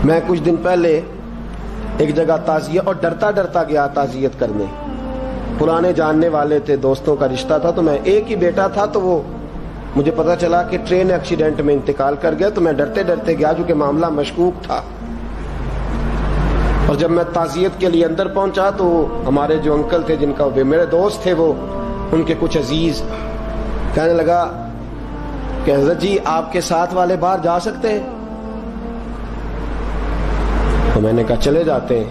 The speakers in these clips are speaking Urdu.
میں کچھ دن پہلے ایک جگہ تعزیت، اور ڈرتا ڈرتا گیا تعزیت کرنے. پرانے جاننے والے تھے، دوستوں کا رشتہ تھا، تو میں ایک ہی بیٹا تھا، تو وہ مجھے پتا چلا کہ ٹرین ایکسیڈنٹ میں انتقال کر گیا. تو میں ڈرتے ڈرتے گیا کیونکہ معاملہ مشکوک تھا. اور جب میں تعزیت کے لیے اندر پہنچا تو ہمارے جو انکل تھے، جن کا میرے دوست تھے، وہ ان کے کچھ عزیز کہنے لگا کہ حضرت جی آپ کے ساتھ والے باہر جا سکتے ہیں؟ تو میں نے کہا چلے جاتے ہیں.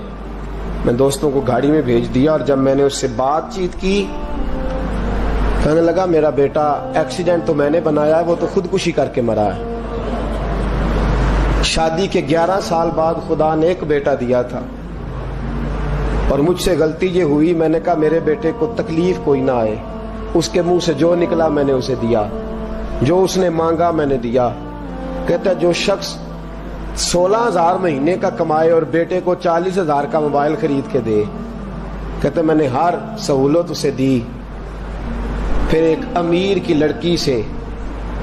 میں دوستوں کو گاڑی میں بھیج دیا، اور جب میں نے اس سے بات چیت کی، کہنے لگا میرا بیٹا ایکسیڈنٹ تو میں نے بنایا ہے، وہ تو خودکشی کر کے مرا ہے. شادی کے 11 سال بعد خدا نے ایک بیٹا دیا تھا، اور مجھ سے غلطی یہ ہوئی، میں نے کہا میرے بیٹے کو تکلیف کوئی نہ آئے. اس کے منہ سے جو نکلا میں نے اسے دیا، جو اس نے مانگا میں نے دیا. کہتا ہے جو شخص 16,000 مہینے کا کمائے اور بیٹے کو 40,000 کا موبائل خرید کے دے، کہتا ہے میں نے ہر سہولت اسے دی. پھر ایک امیر کی لڑکی سے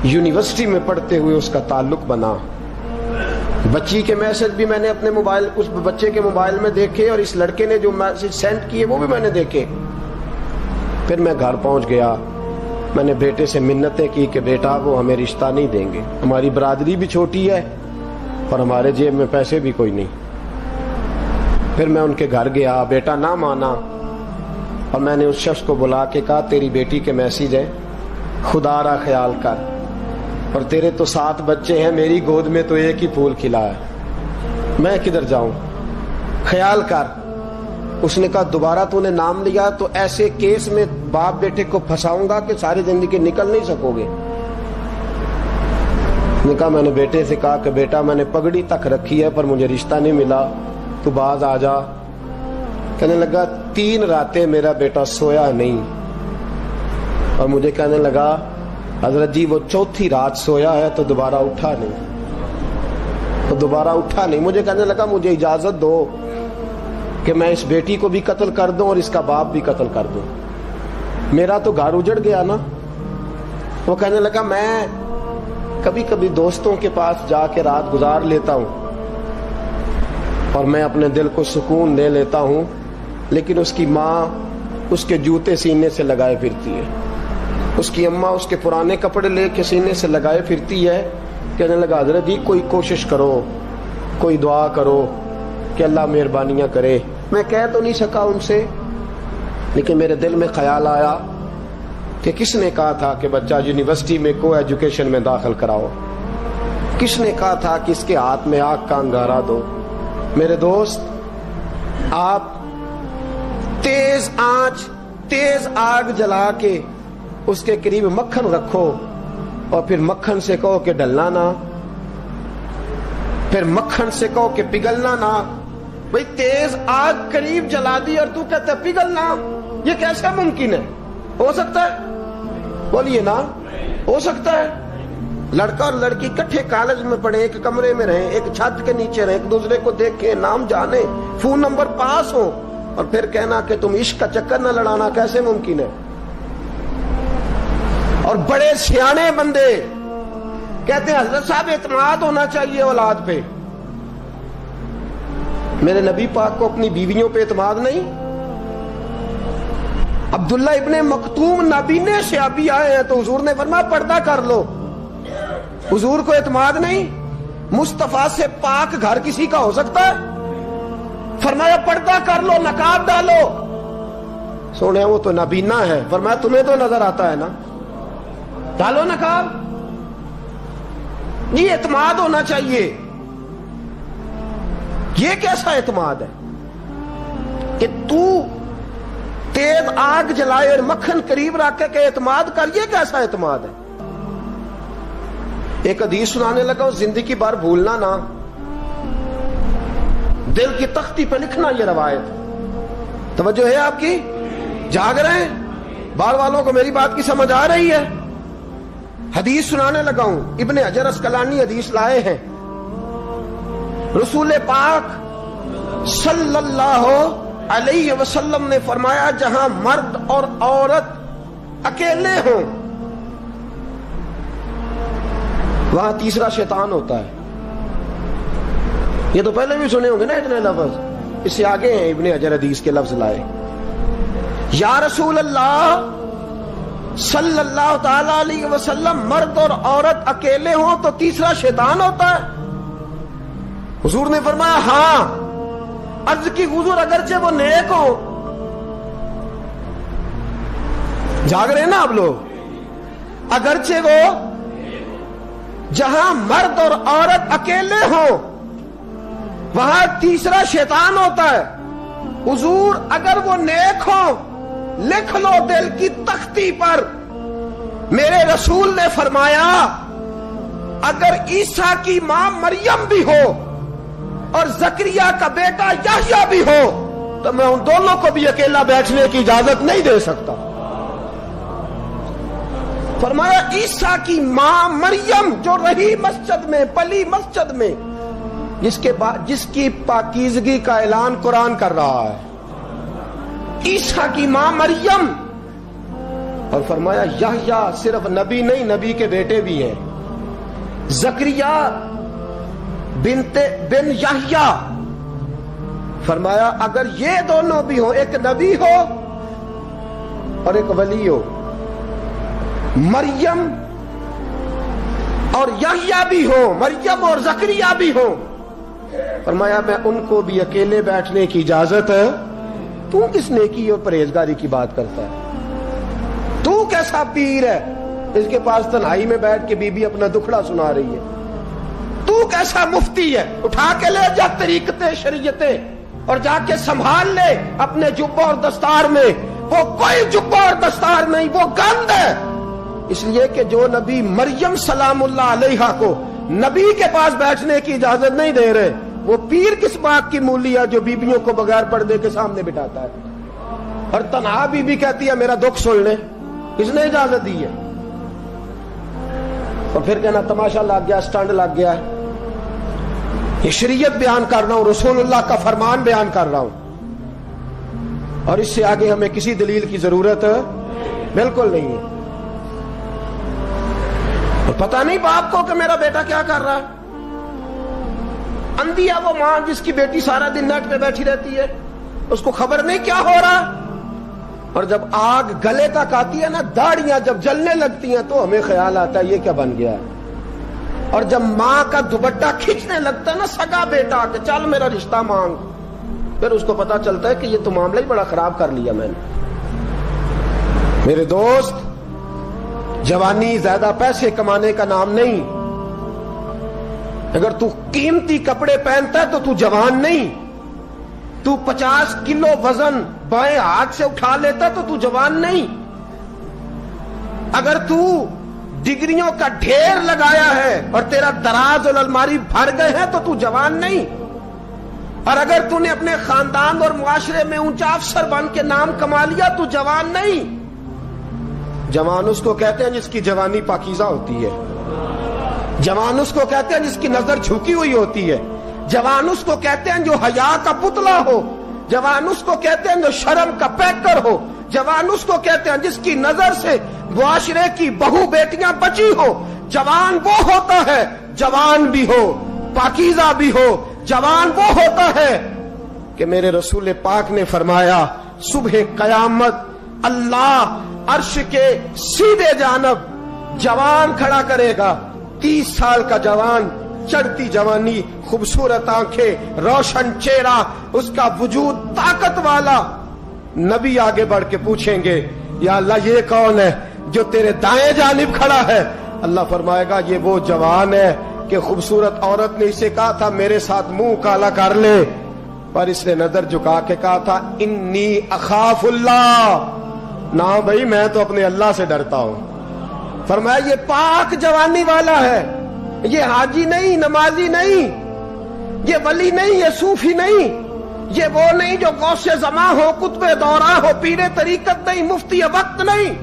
یونیورسٹی میں پڑھتے ہوئے اس کا تعلق بنا. بچی کے میسج بھی میں نے اپنے موبائل، اس بچے کے موبائل میں دیکھے، اور اس لڑکے نے جو میسج سینڈ کیے وہ بھی میں نے دیکھے. پھر میں گھر پہنچ گیا، میں نے بیٹے سے منتیں کی کہ بیٹا وہ ہمیں رشتہ نہیں دیں گے، ہماری برادری بھی چھوٹی ہے اور ہمارے جیب میں پیسے بھی کوئی نہیں. پھر میں ان کے گھر گیا، بیٹا نہ مانا، اور میں نے اس شخص کو بلا کے کہا تیری بیٹی کے میسج ہے، خدا را خیال کر، اور تیرے تو 7 بچے ہیں، میری گود میں تو ایک ہی پھول کھلا ہے، میں کدھر جاؤں، خیال کر. اس نے کہا دوبارہ تو نے نام لیا تو ایسے کیس میں باپ بیٹے کو پھنساؤں گا کہ ساری زندگی نکل نہیں سکو گے. نے کہا میں نے بیٹے سے کہا کہ بیٹا میں نے پگڑی تک رکھی ہے پر مجھے رشتہ نہیں ملا، تو باز آ جا. کہنے لگا 3 راتیں میرا بیٹا سویا نہیں، اور مجھے کہنے لگا حضرت جی وہ 4تھی رات سویا ہے تو دوبارہ اٹھا نہیں. مجھے کہنے لگا مجھے اجازت دو کہ میں اس بیٹی کو بھی قتل کر دوں اور اس کا باپ بھی قتل کر دوں، میرا تو گھر اجڑ گیا نا. وہ کہنے لگا میں کبھی کبھی دوستوں کے پاس جا کے رات گزار لیتا ہوں اور میں اپنے دل کو سکون دے لیتا ہوں، لیکن اس کی ماں اس کے جوتے سینے سے لگائے پھرتی ہے، اس کی اماں اس کے پرانے کپڑے لے کے سینے سے لگائے پھرتی ہے. کہنے لگا حضرت جی کوئی کوشش کرو، کوئی دعا کرو کہ اللہ مہربانیاں کرے. میں کہہ تو نہیں سکا ان سے، لیکن میرے دل میں خیال آیا کہ کس نے کہا تھا کہ بچہ یونیورسٹی میں کو ایجوکیشن میں داخل کراؤ، کس نے کہا تھا کہ اس کے ہاتھ میں آگ کا انگارہ دو. میرے دوست، آپ تیز آنچ، تیز آگ جلا کے اس کے قریب مکھن رکھو، اور پھر مکھن سے کہو کہ ڈلنا نہ، پھر مکھن سے کہو کہ پگھلنا نہ. بھئی تیز آگ قریب جلا دی اور تو کہتا ہے پگھلنا، یہ کیسے ممکن ہے؟ ہو سکتا ہے؟ بولیے نا، ہو سکتا ہے؟ لڑکا اور لڑکی کٹھے کالج میں پڑھیں، ایک کمرے میں رہیں، ایک چھت کے نیچے رہیں، ایک دوسرے کو دیکھیں، نام جانے، فون نمبر پاس ہو، اور پھر کہنا کہ تم عشق کا چکر نہ لڑانا، کیسے ممکن ہے؟ اور بڑے سیانے بندے کہتے ہیں حضرت صاحب اعتماد ہونا چاہیے اولاد پہ. میرے نبی پاک کو اپنی بیویوں پہ اعتماد نہیں؟ عبداللہ ابن مکتوم نابینے سے ابھی آئے ہیں تو حضور نے فرمایا پردہ کر لو. حضور کو اعتماد نہیں؟ مصطفیٰ سے پاک گھر کسی کا ہو سکتا ہے؟ فرمایا پردہ کر لو، نقاب ڈالو. سونے وہ تو نابینا ہے، فرمایا تمہیں تو نظر آتا ہے نا، ڈالو نقاب. یہ اعتماد ہونا چاہیے. یہ کیسا اعتماد ہے کہ تو تیز آگ جلائے اور مکھن قریب رکھ کے اعتماد کر؟ یہ کیسا اعتماد ہے؟ ایک حدیث سنانے لگا، زندگی بھر بھولنا نہ، دل کی تختی پہ لکھنا یہ روایت. توجہ ہے آپ کی؟ جاگ رہے ہیں؟ باہر والوں کو میری بات کی سمجھ آ رہی ہے؟ حدیث سنانے لگا ہوں، ابن حجر اسقلانی حدیث لائے ہیں. رسول پاک صلی اللہ علیہ وسلم نے فرمایا جہاں مرد اور عورت اکیلے ہوں وہاں تیسرا شیطان ہوتا ہے. یہ تو پہلے بھی سنے ہوں گے نا اتنے لفظ. اس سے آگے ہیں ابن حجر حدیث کے لفظ لائے. یا رسول اللہ صلی اللہ تعالی علیہ وسلم، مرد اور عورت اکیلے ہوں تو تیسرا شیطان ہوتا ہے؟ حضور نے فرمایا ہاں. عرض کی حضور اگرچہ وہ نیک ہو. جاگ رہے ہیں نا آپ لوگ؟ اگرچہ وہ جہاں مرد اور عورت اکیلے ہوں وہاں تیسرا شیطان ہوتا ہے. حضور اگر وہ نیک ہو لکھ لو دل کی تختی پر. میرے رسول نے فرمایا اگر عیسیٰ کی ماں مریم بھی ہو اور زکریا کا بیٹا یحییٰ بھی ہو تو میں ان دونوں کو بھی اکیلا بیٹھنے کی اجازت نہیں دے سکتا. فرمایا عیسیٰ کی ماں مریم جو رہی مسجد میں، پلی مسجد میں، جس کی پاکیزگی کا اعلان قرآن کر رہا ہے، عیسیٰ کی ماں مریم. اور فرمایا یحییٰ صرف نبی نہیں، نبی کے بیٹے بھی ہیں. زکریا بن یحییٰ. فرمایا اگر یہ دونوں بھی ہو، ایک نبی ہو اور ایک ولی ہو، مریم اور یحییٰ بھی ہو، مریم اور زکریا بھی ہو، فرمایا میں ان کو بھی اکیلے بیٹھنے کی اجازت ہے. تو کس نیکی اور پرہیزگاری کی بات کرتا ہے؟ تو کیسا پیر ہے اس کے پاس تنہائی میں بیٹھ کے بی بی اپنا دکھڑا سنا رہی ہے؟ تو کیسا مفتی ہے؟ اٹھا کے لے جا طریقتیں شریعتیں اور جا کے سنبھال لے اپنے جبہ اور دستار میں. وہ کوئی جبہ اور دستار نہیں، وہ گند ہے. اس لیے کہ جو نبی مریم سلام اللہ علیہا کو نبی کے پاس بیٹھنے کی اجازت نہیں دے رہے، وہ پیر کس بات کی مولی ہے جو بیبیوں کو بغیر پردے کے سامنے بٹھاتا ہے؟ اور تنہا بی بی کہتی ہے میرا دکھ سن لے. کس نے اجازت دی ہے؟ اور پھر کہنا تماشا لگ گیا، سٹنڈ لگ گیا ہے. یہ شریعت بیان کر رہا ہوں، رسول اللہ کا فرمان بیان کر رہا ہوں، اور اس سے آگے ہمیں کسی دلیل کی ضرورت بالکل نہیں ہے. اور پتہ نہیں باپ کو کہ میرا بیٹا کیا کر رہا ہے. اندھی ہے وہ ماں جس کی بیٹی سارا دن نیٹ پہ بیٹھی رہتی ہے، اس کو خبر نہیں کیا ہو رہا. اور جب آگ گلے تک آتی ہے نا، داڑیاں جب جلنے لگتی ہیں تو ہمیں خیال آتا ہے یہ کیا بن گیا ہے. اور جب ماں کا دوپٹہ کھینچنے لگتا ہے نا سگا بیٹا کہ چل میرا رشتہ مانگ، پھر اس کو پتا چلتا ہے کہ یہ تو معاملہ ہی بڑا خراب کر لیا میں نے. میرے دوست، جوانی زیادہ پیسے کمانے کا نام نہیں. اگر تو قیمتی کپڑے پہنتا ہے تو تو جوان نہیں. تو 50 کلو وزن بائیں ہاتھ سے اٹھا لیتا تو تو جوان نہیں. اگر تو ڈگریوں کا ڈھیر لگایا ہے اور تیرا دراز اور الماری بھر گئے ہیں تو تو جوان نہیں. اور اگر تو نے اپنے خاندان اور معاشرے میں اونچا افسر بن کے نام کما لیا تو جوان نہیں. جوان اس کو کہتے ہیں جس کی جوانی پاکیزہ ہوتی ہے. جوان اس کو کہتے ہیں جس کی نظر جھکی ہوئی ہوتی ہے. جوان اس کو کہتے ہیں جو حیا کا پتلا ہو. جوان اس کو کہتے ہیں جو شرم کا پیکر ہو. جوان اس کو کہتے ہیں جس کی نظر سے معاشرے کی بہو بیٹیاں بچی ہو. جوان وہ ہوتا ہے، جوان بھی ہو پاکیزہ بھی ہو، جوان وہ ہوتا ہے کہ میرے رسول پاک نے فرمایا صبح قیامت اللہ عرش کے سیدھے جانب جوان کھڑا کرے گا. 30 سال کا جوان، چڑھتی جوانی، خوبصورت آنکھیں، روشن چہرہ، اس کا وجود طاقت والا. نبی آگے بڑھ کے پوچھیں گے یا اللہ یہ کون ہے جو تیرے دائیں جانب کھڑا ہے؟ اللہ فرمائے گا یہ وہ جوان ہے کہ خوبصورت عورت نے اسے کہا تھا میرے ساتھ منہ کالا کر لے، پر اس نے نظر جھکا کے کہا تھا انی اخاف اللہ. نہ بھائی میں تو اپنے اللہ سے ڈرتا ہوں. فرمایا یہ پاک جوانی والا ہے، یہ حاجی نہیں، نمازی نہیں، یہ ولی نہیں، یہ صوفی نہیں، یہ وہ نہیں جو غوث زماں ہو، قطب دوراں ہو، پیر طریقت نہیں، مفتی وقت نہیں.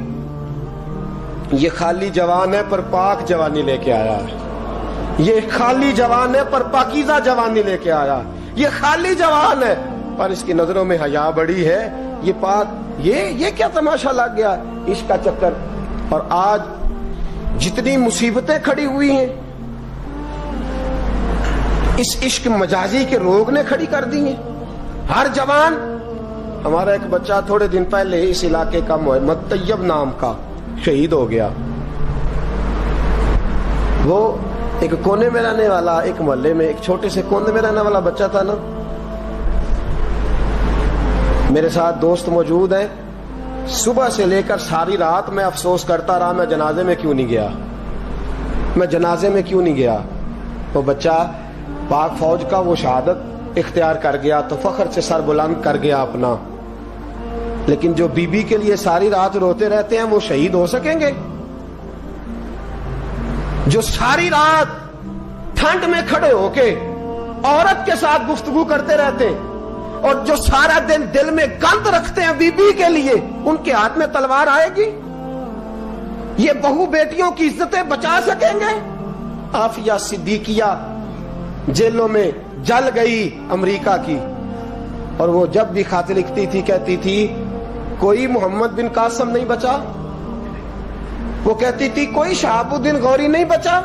یہ خالی جوان ہے پر پاک جوانی لے کے آیا ہے. یہ خالی جوان ہے پر پاکیزہ جوانی لے کے آیا. یہ خالی جوان ہے پر اس کی نظروں میں حیا بڑی ہے. یہ پاک، یہ کیا تماشا لگ گیا عشق کا چکر. اور آج جتنی مصیبتیں کھڑی ہوئی ہیں اس عشق مجازی کے روگ نے کھڑی کر دی ہیں ہر جوان. ہمارا ایک بچہ تھوڑے دن پہلے اس علاقے کا محمد طیب نام کا شہید ہو گیا. وہ ایک کونے میں رہنے والا، ایک محلے میں ایک چھوٹے سے کونے میں رہنے والا بچہ تھا نا. میرے ساتھ دوست موجود ہیں. صبح سے لے کر ساری رات میں افسوس کرتا رہا میں جنازے میں کیوں نہیں گیا، میں جنازے میں کیوں نہیں گیا. وہ بچہ پاک فوج کا وہ شہادت اختیار کر گیا تو فخر سے سر بلند کر گیا اپنا. لیکن جو بی بی کے لیے ساری رات روتے رہتے ہیں وہ شہید ہو سکیں گے؟ جو ساری رات ٹھنڈ میں کھڑے ہو کے عورت کے ساتھ گفتگو کرتے رہتے ہیں اور جو سارا دن دل میں گند رکھتے ہیں بی بی کے لیے، ان کے ہاتھ میں تلوار آئے گی؟ یہ بہو بیٹیوں کی عزتیں بچا سکیں گے؟ عافیہ صدیقیہ جیلوں میں جل گئی امریکہ کی، اور وہ جب بھی خط لکھتی تھی کہتی تھی کوئی محمد بن قاسم نہیں بچا، وہ کہتی تھی کوئی شہاب الدین غوری نہیں بچا.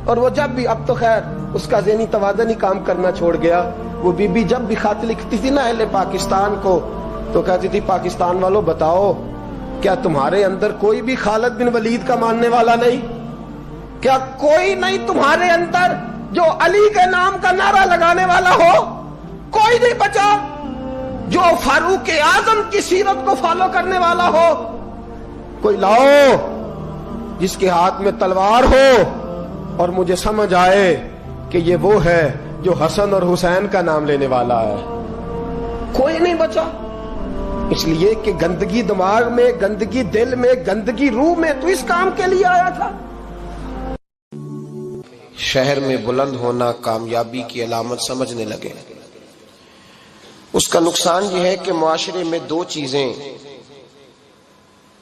اور وہ جب بھی، اب تو خیر اس کا ذہنی توازن ہی کام کرنا چھوڑ گیا، وہ بی بی جب بھی خط لکھتی تھی نا اہل پاکستان کو تو کہتی تھی پاکستان والوں بتاؤ کیا تمہارے اندر کوئی بھی خالد بن ولید کا ماننے والا نہیں؟ کیا کوئی نہیں تمہارے اندر جو علی کے نام کا نعرہ لگانے والا ہو؟ کوئی نہیں بچا جو فاروق اعظم کی سیرت کو فالو کرنے والا ہو؟ کوئی لاؤ جس کے ہاتھ میں تلوار ہو اور مجھے سمجھ آئے کہ یہ وہ ہے جو حسن اور حسین کا نام لینے والا ہے. کوئی نہیں بچا. اس لیے کہ گندگی دماغ میں، گندگی دل میں، گندگی روح میں تو اس کام کے لیے آیا تھا. شہر میں بلند ہونا کامیابی کی علامت سمجھنے لگے. اس کا نقصان یہ ہے کہ معاشرے میں دو چیزیں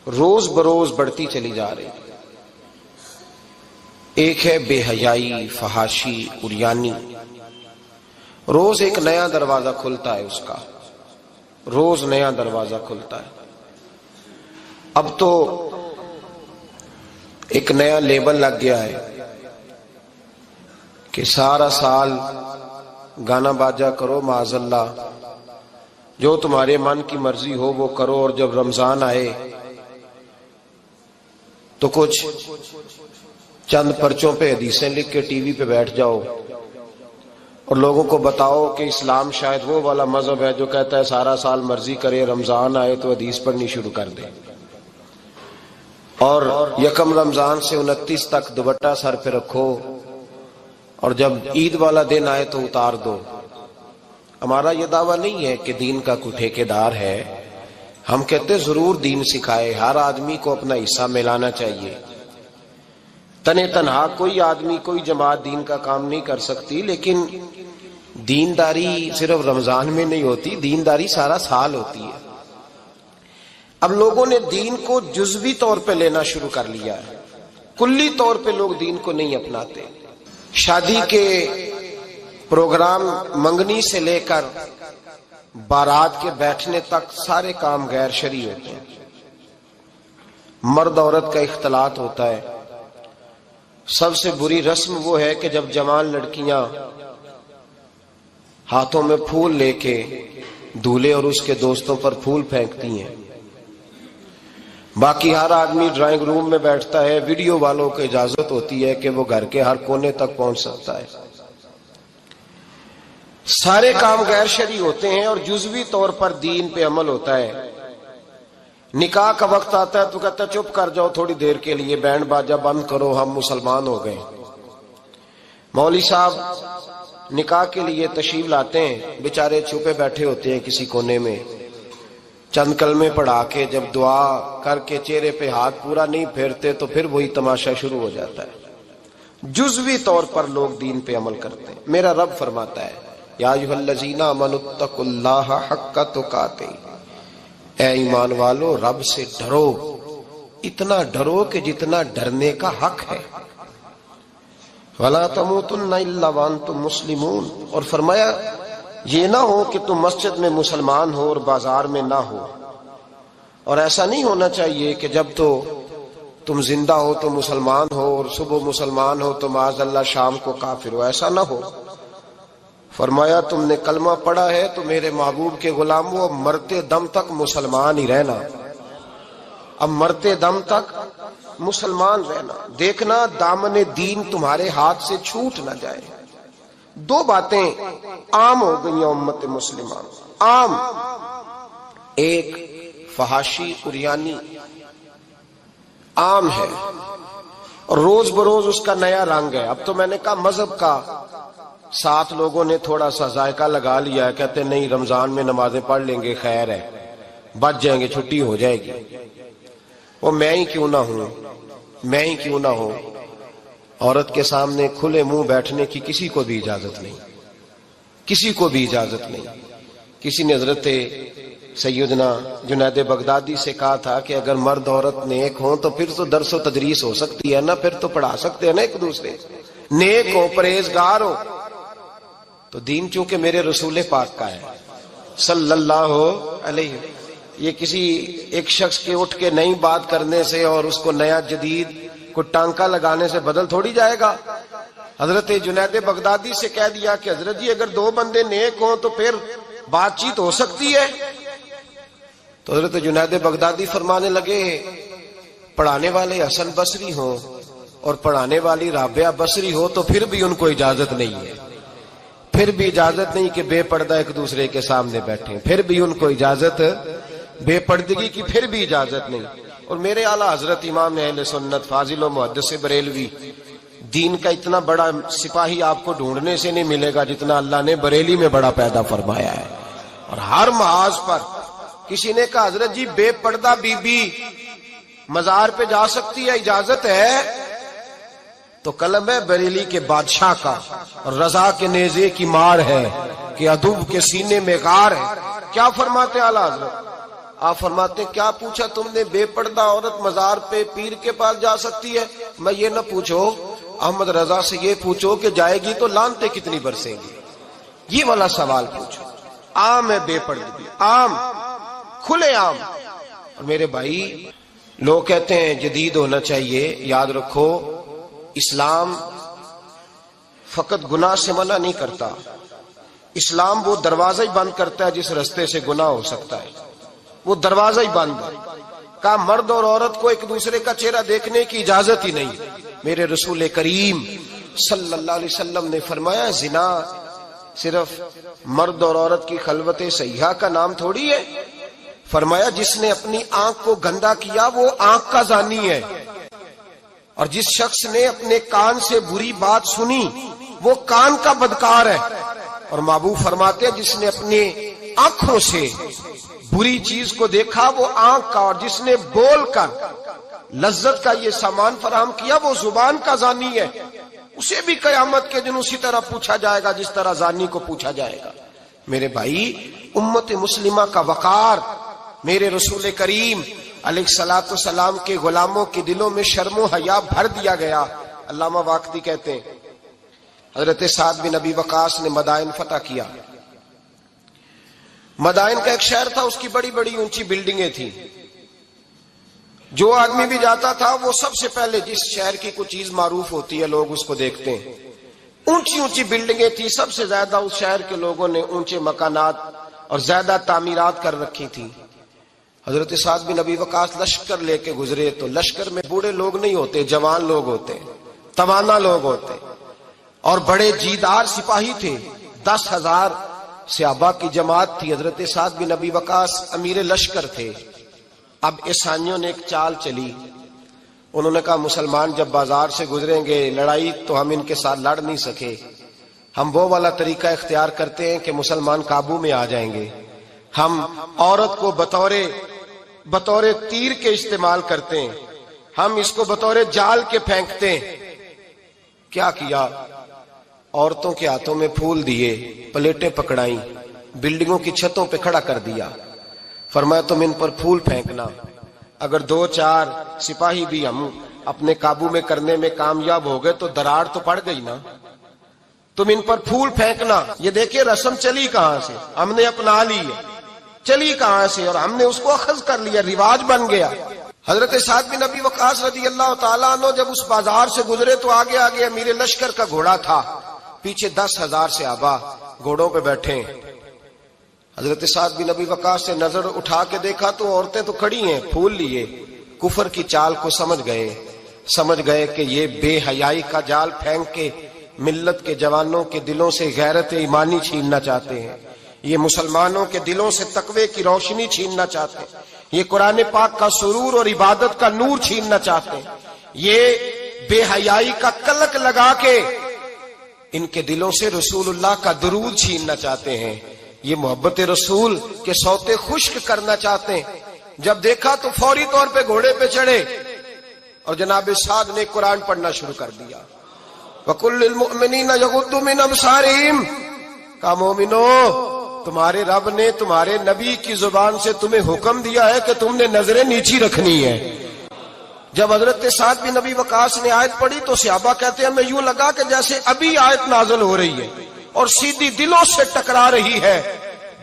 روز بروز بڑھتی چلی جا رہی. ایک ہے بے حیائی، فحاشی، عریانی. روز ایک نیا دروازہ کھلتا ہے اس کا، روز نیا دروازہ کھلتا ہے. اب تو ایک نیا لیبل لگ گیا ہے کہ سارا سال گانا باجا کرو، معاذ اللہ جو تمہارے من کی مرضی ہو وہ کرو، اور جب رمضان آئے تو کچھ چند پرچوں پہ حدیثیں لکھ کے ٹی وی پہ بیٹھ جاؤ اور لوگوں کو بتاؤ کہ اسلام شاید وہ والا مذہب ہے جو کہتا ہے سارا سال مرضی کرے، رمضان آئے تو حدیث پڑھنی شروع کر دے، اور یکم رمضان سے 29 تک دوپٹہ سر پہ رکھو اور جب عید والا دن آئے تو اتار دو. ہمارا یہ دعویٰ نہیں ہے کہ دین کا کوئی ٹھیکیدار ہے. ہم کہتے ضرور دین سکھائے، ہر آدمی کو اپنا حصہ ملانا چاہیے. تنے تنہا کوئی آدمی، کوئی جماعت دین کا کام نہیں کر سکتی، لیکن دینداری صرف رمضان میں نہیں ہوتی، دینداری سارا سال ہوتی ہے. اب لوگوں نے دین کو جزوی طور پہ لینا شروع کر لیا ہے، کلی طور پہ لوگ دین کو نہیں اپناتے. شادی کے پروگرام منگنی سے لے کر بارات کے بیٹھنے تک سارے کام غیر شرعی ہوتے ہیں. مرد عورت کا اختلاط ہوتا ہے. سب سے بری رسم وہ ہے کہ جب جوان لڑکیاں ہاتھوں میں پھول لے کے دولہے اور اس کے دوستوں پر پھول پھینکتی ہیں. باقی ہر آدمی ڈرائنگ روم میں بیٹھتا ہے، ویڈیو والوں کو اجازت ہوتی ہے کہ وہ گھر کے ہر کونے تک پہنچ سکتا ہے. سارے کام غیر شرعی ہوتے ہیں اور جزوی طور پر دین پہ عمل ہوتا ہے. نکاح کا وقت آتا ہے تو کہتا ہے چپ کر جاؤ تھوڑی دیر کے لیے، بینڈ باجا بند کرو، ہم مسلمان ہو گئے. مولوی صاحب نکاح کے لیے تشریف لاتے ہیں، بیچارے چھپے بیٹھے ہوتے ہیں کسی کونے میں، چند کلمے پڑھا کے جب دعا کر کے چہرے پہ ہاتھ پورا نہیں پھیرتے تو پھر وہی تماشا شروع ہو جاتا ہے. جزوی طور پر لوگ دین پہ عمل کرتے ہیں. میرا رب فرماتا ہے یا ایھا الذین آمنوا اتقوا اللہ حق تقاتہ، اے ایمان والو رب سے ڈرو، اتنا ڈرو کہ جتنا ڈرنے کا حق ہے. وَلَا تَمُوتُنَّ إِلَّا وَأَنْتُمْ مُسْلِمُونَ، اور فرمایا یہ نہ ہو کہ تم مسجد میں مسلمان ہو اور بازار میں نہ ہو. اور ایسا نہیں ہونا چاہیے کہ جب تو تم زندہ ہو تو مسلمان ہو اور صبح مسلمان ہو تو معاذ اللہ شام کو کافر ہو. ایسا نہ ہو. فرمایا تم نے کلمہ پڑھا ہے تو میرے محبوب کے غلاموں اب مرتے دم تک مسلمان ہی رہنا، اب مرتے دم تک مسلمان رہنا، دیکھنا دامن دین تمہارے ہاتھ سے چھوٹ نہ جائے۔ دو باتیں عام ہو گئی امت مسلمہ، عام، ایک فحاشی عریانی عام ہے اور روز بروز اس کا نیا رنگ ہے۔ اب تو میں نے کہا مذہب کا ساتھ لوگوں نے تھوڑا سا ذائقہ لگا لیا ہے، کہتے نہیں رمضان میں نمازیں پڑھ لیں گے، خیر ہے، بچ جائیں گے، چھٹی ہو جائے گی۔ وہ میں ہی کیوں نہ ہوں، میں ہی کیوں نہ ہوں، عورت کے سامنے کھلے منہ بیٹھنے کی کسی کو بھی اجازت نہیں، کسی کو بھی اجازت نہیں۔ کسی نے حضرت سیدنا جنید بغدادی سے کہا تھا کہ اگر مرد عورت نیک ہوں تو پھر تو درس و تدریس ہو سکتی ہے نا، پھر تو پڑھا سکتے ہیں نا ایک دوسرے، نیک ہو، پرہیزگار ہو۔ تو دین چونکہ میرے رسول پاک کا ہے صلی اللہ علیہ، یہ کسی ایک شخص کے اٹھ کے نئی بات کرنے سے اور اس کو نیا جدید کو ٹانکا لگانے سے بدل تھوڑی جائے گا۔ حضرت جنید بغدادی سے کہہ دیا کہ حضرت جی اگر دو بندے نیک ہوں تو پھر بات چیت ہو سکتی ہے۔ تو حضرت جنید بغدادی فرمانے لگے پڑھانے والے حسن بصری ہوں اور پڑھانے والی رابعہ بصری ہو تو پھر بھی ان کو اجازت نہیں ہے، پھر بھی اجازت نہیں کہ بے پردہ ایک دوسرے کے سامنے بیٹھیں، پھر بھی ان کو اجازت، بے پردگی کی پھر بھی اجازت نہیں۔ اور میرے اعلیٰ حضرت امام اہل سنت فاضل و محدث بریلوی، دین کا اتنا بڑا سپاہی آپ کو ڈھونڈنے سے نہیں ملے گا جتنا اللہ نے بریلی میں بڑا پیدا فرمایا ہے۔ اور ہر محاذ پر کسی نے کہا حضرت جی بے پردہ بی بی مزار پہ جا سکتی ہے، اجازت ہے؟ تو قلم ہے بریلی کے بادشاہ کا اور رضا کے نیزے کی مار ہے کہ ادب کے سینے میں غار ہے۔ کیا فرماتے ہیں اعلیٰ حضرت؟ آپ فرماتے ہیں کیا پوچھا تم نے، بے پردہ عورت مزار پہ پیر کے پاس جا سکتی ہے؟ میں یہ نہ پوچھو، احمد رضا سے یہ پوچھو کہ جائے گی تو لانتے کتنی برسیں گی، یہ والا سوال پوچھو۔ عام ہے بے پردگی، عام، کھلے عام۔ اور میرے بھائی لوگ کہتے ہیں جدید ہونا چاہیے، یاد رکھو اسلام فقط گناہ سے منع نہیں کرتا، اسلام وہ دروازہ ہی بند کرتا ہے جس رستے سے گناہ ہو سکتا ہے، وہ دروازہ ہی بند ہے۔ کہا مرد اور عورت کو ایک دوسرے کا چہرہ دیکھنے کی اجازت ہی نہیں۔ میرے رسول کریم صلی اللہ علیہ وسلم نے فرمایا زنا صرف مرد اور عورت کی خلوت صحیحہ کا نام تھوڑی ہے، فرمایا جس نے اپنی آنکھ کو گندا کیا وہ آنکھ کا زانی ہے، اور جس شخص نے اپنے کان سے بری بات سنی وہ کان کا بدکار ہے، اور محبوب فرماتے ہیں جس نے اپنے آنکھوں سے بری چیز کو دیکھا وہ آنکھ کا، اور جس نے بول کر لذت کا یہ سامان فراہم کیا وہ زبان کا زانی ہے، اسے بھی قیامت کے دن اسی طرح پوچھا جائے گا جس طرح زانی کو پوچھا جائے گا۔ میرے بھائی امت مسلمہ کا وقار میرے رسول کریم علیہ الصلوۃ والسلام کے غلاموں کے دلوں میں شرم و حیا بھر دیا گیا۔ علامہ واقدی کہتے ہیں حضرت سعد بن ابی وقاص نے مدائن فتح کیا۔ مدائن کا ایک شہر تھا، اس کی بڑی بڑی اونچی بلڈنگیں تھیں، جو آدمی بھی جاتا تھا وہ سب سے پہلے جس شہر کی کوئی چیز معروف ہوتی ہے لوگ اس کو دیکھتے ہیں، اونچی اونچی بلڈنگیں تھیں، سب سے زیادہ اس شہر کے لوگوں نے اونچے مکانات اور زیادہ تعمیرات کر رکھی تھی۔ حضرت سعد بن ابی وقاص لشکر لے کے گزرے تو لشکر میں بوڑھے لوگ نہیں ہوتے، جوان لوگ ہوتے، توانا لوگ ہوتے، اور بڑے جیدار سپاہی تھے، 10,000 صحابہ کی جماعت تھی۔ حضرت سعد بن ابی وقاص امیر لشکر تھے۔ اب عیسائیوں نے ایک چال چلی، انہوں نے کہا مسلمان جب بازار سے گزریں گے لڑائی تو ہم ان کے ساتھ لڑ نہیں سکے، ہم وہ والا طریقہ اختیار کرتے ہیں کہ مسلمان قابو میں آ جائیں گے، ہم عورت کو بطور تیر کے استعمال کرتے ہیں، ہم اس کو بطور جال کے پھینکتے ہیں۔ کیا کیا؟ عورتوں کے ہاتھوں میں پھول دیے، پلیٹیں پکڑائیں، بلڈنگوں کی چھتوں پہ کھڑا کر دیا، فرمایا تم ان پر پھول پھینکنا، اگر 2-4 سپاہی بھی ہم اپنے قابو میں کرنے میں کامیاب ہو گئے تو دراڑ تو پڑ گئی نا، تم ان پر پھول پھینکنا۔ یہ دیکھیں رسم چلی کہاں سے، ہم نے اپنا لی ہے، چلی کہاں سے اور ہم نے اس کو اخذ کر لیا، رواج بن گیا۔ حضرت سعد بن ابی وقاص رضی اللہ تعالیٰ عنہ جب اس بازار سے گزرے تو آگے آگے امیر لشکر کا گھوڑا تھا، پیچھے 10,000 صحابہ، گھوڑوں پہ بیٹھے ہیں۔ حضرت سعد بن ابی وقاص سے نظر اٹھا کے دیکھا تو عورتیں تو کھڑی ہیں پھول لیے، کفر کی چال کو سمجھ گئے کہ یہ بے حیائی کا جال پھینک کے ملت کے جوانوں کے دلوں سے غیرت ایمانی چھیننا چاہتے ہیں، یہ مسلمانوں کے دلوں سے تقوی کی روشنی چھیننا چاہتے ہیں، یہ قرآن پاک کا سرور اور عبادت کا نور چھیننا چاہتے ہیں، یہ بے حیائی کا کلک لگا کے ان کے دلوں سے رسول اللہ کا درود چھیننا چاہتے ہیں، یہ محبت رسول کے سوتے خشک کرنا چاہتے ہیں۔ جب دیکھا تو فوری طور پہ گھوڑے پہ چڑھے اور جناب سعد نے قرآن پڑھنا شروع کر دیا۔ وَقُلْ لِلْمُؤْمِنِينَ يَغُضُّوا مِنْ أَبْصَارِهِمْ، کہا مومنو تمہارے رب نے تمہارے نبی کی زبان سے تمہیں حکم دیا ہے کہ تم نے نظریں نیچی رکھنی ہے۔ جب حضرت سعد بن ابی وقاص نے آیت پڑھی تو صحابہ کہتے ہیں ہمیں یوں لگا کہ جیسے ابھی آیت نازل ہو رہی ہے اور سیدھی دلوں سے ٹکرا رہی ہے۔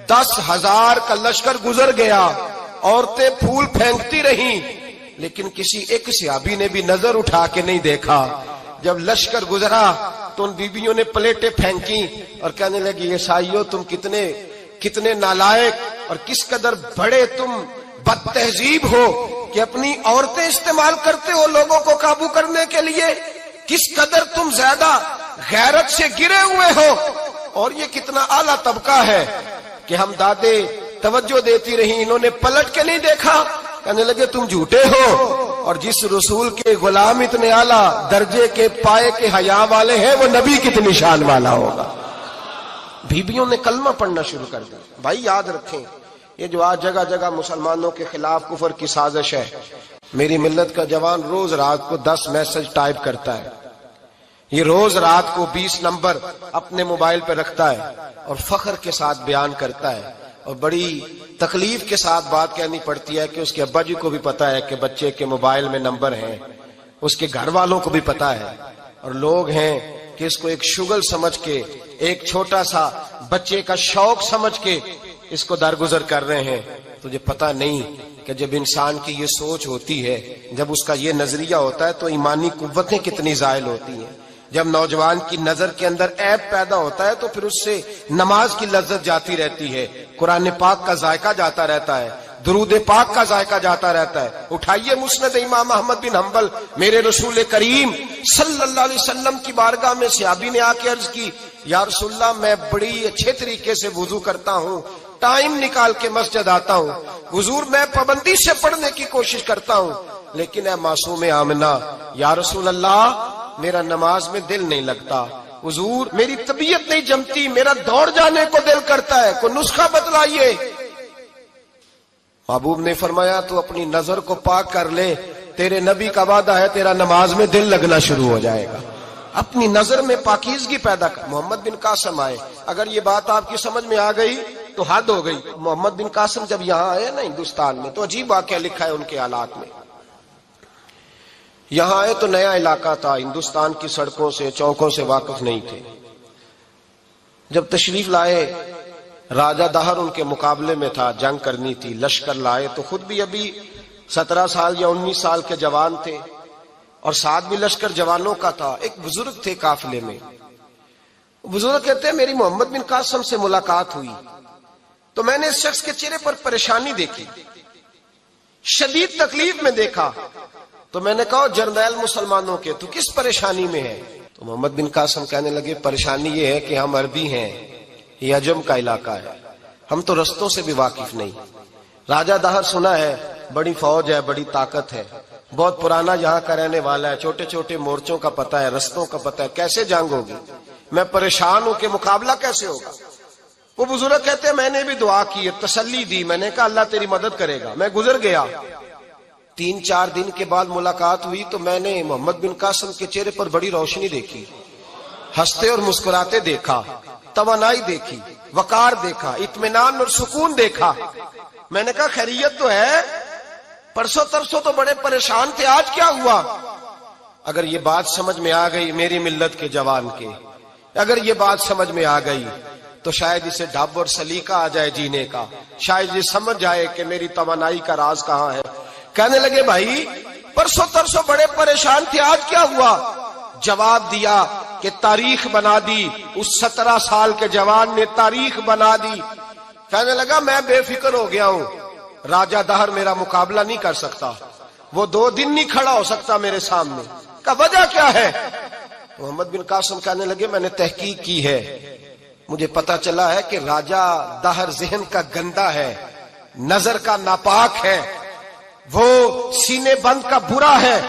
10,000 کا لشکر گزر گیا، عورتیں پھول پھینکتی رہیں، لیکن کسی ایک صحابی نے بھی نظر اٹھا کے نہیں دیکھا۔ جب لشکر گزرا تو ان بیبیوں نے پلیٹیں پھینکی اور کہنے لگی یہ عیسائیوں تم کتنے نالائق اور کس قدر بڑے تم بد تہذیب ہو کہ اپنی عورتیں استعمال کرتے ہو لوگوں کو قابو کرنے کے لیے، کس قدر تم زیادہ غیرت سے گرے ہوئے ہو، اور یہ کتنا اعلیٰ طبقہ ہے کہ ہم دادے توجہ دیتی رہی، انہوں نے پلٹ کے نہیں دیکھا، کہنے لگے تم جھوٹے ہو، اور جس رسول کے غلام اتنے اعلیٰ درجے کے پائے کے حیا والے ہیں وہ نبی کتنی شان والا ہوگا۔ بیبیوں نے کلمہ پڑھنا شروع کر دیا۔ بھائی یاد رکھیں یہ جو آج جگہ جگہ مسلمانوں کے خلاف کفر کی سازش ہے، میری ملت کا جوان روز رات کو 10 میسج ٹائپ کرتا ہے، یہ روز رات کو 20 نمبر اپنے موبائل پہ رکھتا ہے اور فخر کے ساتھ بیان کرتا ہے، اور بڑی تکلیف کے ساتھ بات کہنی پڑتی ہے کہ اس کے ابا جی کو بھی پتا ہے کہ بچے کے موبائل میں نمبر ہیں، اس کے گھر والوں کو بھی پتا ہے، اور لوگ ہیں کہ اس کو ایک شغل سمجھ کے، ایک چھوٹا سا بچے کا شوق سمجھ کے اس کو درگزر کر رہے ہیں۔ تجھے پتا نہیں کہ جب انسان کی یہ سوچ ہوتی ہے، جب اس کا یہ نظریہ ہوتا ہے تو ایمانی قوتیں کتنی زائل ہوتی ہیں۔ جب نوجوان کی نظر کے اندر عیب پیدا ہوتا ہے تو پھر اس سے نماز کی لذت جاتی رہتی ہے، قرآن پاک کا ذائقہ جاتا رہتا ہے، درود پاک کا ذائقہ جاتا رہتا ہے۔ اٹھائیے مسند امام احمد بن حنبل، میرے رسول کریم صلی اللہ علیہ وسلم کی بارگاہ میں صحابی نے آ کے عرض کی یا رسول اللہ میں بڑی اچھے طریقے سے وضو کرتا ہوں، ٹائم نکال کے مسجد آتا ہوں، حضور میں پابندی سے پڑھنے کی کوشش کرتا ہوں، لیکن اے معصوم آمنہ یا رسول اللہ میرا نماز میں دل نہیں لگتا، حضور میری طبیعت نہیں جمتی، میرا دوڑ جانے کو دل کرتا ہے، کوئی نسخہ بتلائیے۔ محبوب نے فرمایا تو اپنی نظر کو پاک کر لے، تیرے نبی کا وعدہ ہے تیرا نماز میں دل لگنا شروع ہو جائے گا۔ اپنی نظر میں پاکیزگی پیدا کر۔ محمد بن قاسم آئے، اگر یہ بات آپ کی سمجھ میں آ گئی تو حد ہو گئی۔ محمد بن قاسم جب یہاں آئے نا ہندوستان میں تو عجیب واقعہ لکھا ہے ان کے حالات میں۔ یہاں آئے تو نیا علاقہ تھا، ہندوستان کی سڑکوں سے چوکوں سے واقف نہیں تھے۔ جب تشریف لائے راجہ دہر ان کے مقابلے میں تھا، جنگ کرنی تھی، لشکر لائے تو خود بھی ابھی 17 سال یا 19 سال کے جوان تھے، اور ساتھ بھی لشکر جوانوں کا تھا۔ ایک بزرگ تھے قافلے میں، بزرگ کہتے ہیں میری محمد بن قاسم سے ملاقات ہوئی تو میں نے اس شخص کے چہرے پر پریشانی دیکھی، شدید تکلیف میں دیکھا، تو میں نے کہا جرنیل مسلمانوں کے تو کس پریشانی میں ہے؟ تو محمد بن قاسم کہنے لگے پریشانی یہ ہے کہ ہم عربی ہیں، یہ عجم کا علاقہ ہے، ہم تو رستوں سے بھی واقف نہیں۔ راجہ دہر سنا ہے بڑی فوج ہے، بڑی طاقت ہے، بہت پرانا یہاں کا رہنے والا ہے، چھوٹے چھوٹے مورچوں کا پتہ ہے، رستوں کا پتہ ہے، کیسے جنگ ہوگی؟ میں پریشان ہوں کہ مقابلہ کیسے ہوگا؟ وہ بزرگ کہتے ہیں میں نے بھی دعا کی، تسلی دی، میں نے کہا اللہ تیری مدد کرے گا۔ میں گزر گیا، 3-4 دن کے بعد ملاقات ہوئی تو میں نے محمد بن قاسم کے چہرے پر بڑی روشنی دیکھی، ہنستے اور مسکراتے دیکھا، توانائی دیکھی، وقار دیکھا، اطمینان اور سکون دیکھا۔ میں نے کہا خیریت تو ہے، پرسوں ترسوں تو بڑے پریشان تھے، آج کیا ہوا؟ اگر یہ بات سمجھ میں آ گئی میری ملت کے جوان کے، اگر یہ بات سمجھ میں آ گئی تو شاید اسے ڈھب اور سلیقہ آ جائے جینے کا، شاید یہ سمجھ جائے کہ میری توانائی کا راز کہاں ہے۔ کہنے لگے بھائی پرسوں ترسوں بڑے پریشان تھے، آج کیا ہوا؟ جواب دیا کہ تاریخ بنا دی. اس 17 سال کے جوان نے تاریخ بنا دی. کہنے لگا میں بے فکر ہو گیا ہوں, راجہ دہر میرا مقابلہ نہیں کر سکتا, وہ 2 دن نہیں کھڑا ہو سکتا میرے سامنے. کا وجہ کیا ہے؟ محمد بن قاسم کہنے لگے میں نے تحقیق کی ہے, مجھے پتا چلا ہے کہ راجہ دہر ذہن کا گندا ہے, نظر کا ناپاک ہے, وہ سینے بند کا برا ہے.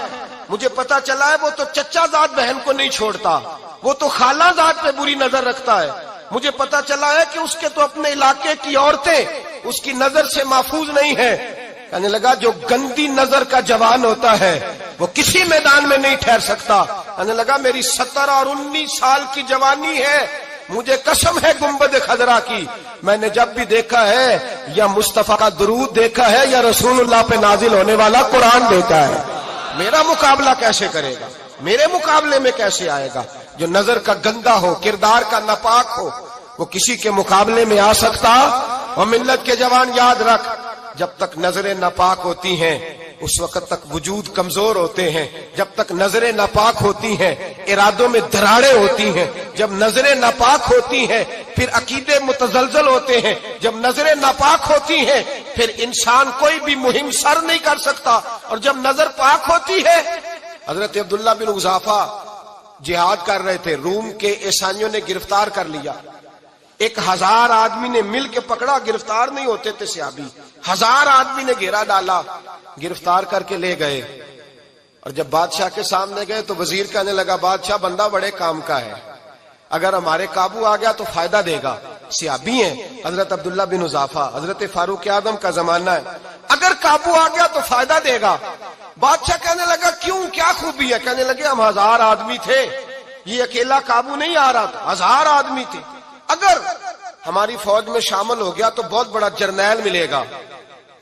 مجھے پتا چلا ہے وہ تو چچا زاد بہن کو نہیں چھوڑتا, وہ تو خالہ زاد پہ بری نظر رکھتا ہے. مجھے پتا چلا ہے کہ اس کے تو اپنے علاقے کی عورتیں اس کی نظر سے محفوظ نہیں ہیں. کہنے لگا جو گندی نظر کا جوان ہوتا ہے وہ کسی میدان میں نہیں ٹھہر سکتا. کہنے لگا میری 17 اور 19 سال کی جوانی ہے, مجھے قسم ہے گنبد خضرا کی, میں نے جب بھی دیکھا ہے یا مصطفیٰ کا درود دیکھا ہے یا رسول اللہ پہ نازل ہونے والا قرآن دیکھا ہے. میرا مقابلہ کیسے کرے گا, میرے مقابلے میں کیسے آئے گا؟ جو نظر کا گندا ہو, کردار کا ناپاک ہو, وہ کسی کے مقابلے میں آ سکتا؟ اور ملت کے جوان یاد رکھ, جب تک نظریں ناپاک ہوتی ہیں اس وقت تک وجود کمزور ہوتے ہیں. جب تک نظریں ناپاک ہوتی ہیں ارادوں میں دراڑیں ہوتی ہیں. جب نظریں ناپاک ہوتی ہیں پھر عقیدے متزلزل ہوتے ہیں. جب نظریں ناپاک ہوتی ہیں پھر انسان کوئی بھی مہم سر نہیں کر سکتا. اور جب نظر پاک ہوتی ہے, حضرت عبداللہ بن حذافہ جہاد کر رہے تھے, روم کے عیسائیوں نے گرفتار کر لیا. 1000 آدمی نے مل کے پکڑا, گرفتار نہیں ہوتے تھے صحابی, 1000 آدمی نے گھیرا ڈالا, گرفتار کر کے لے گئے. اور جب بادشاہ کے سامنے گئے تو وزیر کہنے لگا بادشاہ بندہ بڑے کام کا ہے, اگر ہمارے قابو آ گیا تو فائدہ دے گا. صحابی ہیں حضرت عبداللہ بن حذافہ, حضرت فاروق اعظم کا زمانہ ہے, اگر قابو آ گیا تو فائدہ دے گا. بادشاہ کہنے لگا کیوں, کیا خوبی ہے؟ کہنے لگے ہم 1000 آدمی تھے, یہ اکیلا قابو نہیں آ رہا تھا, 1000 آدمی تھے, اگر ہماری فوج میں شامل ہو گیا تو بہت بڑا جرنیل ملے گا.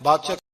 بادشاہ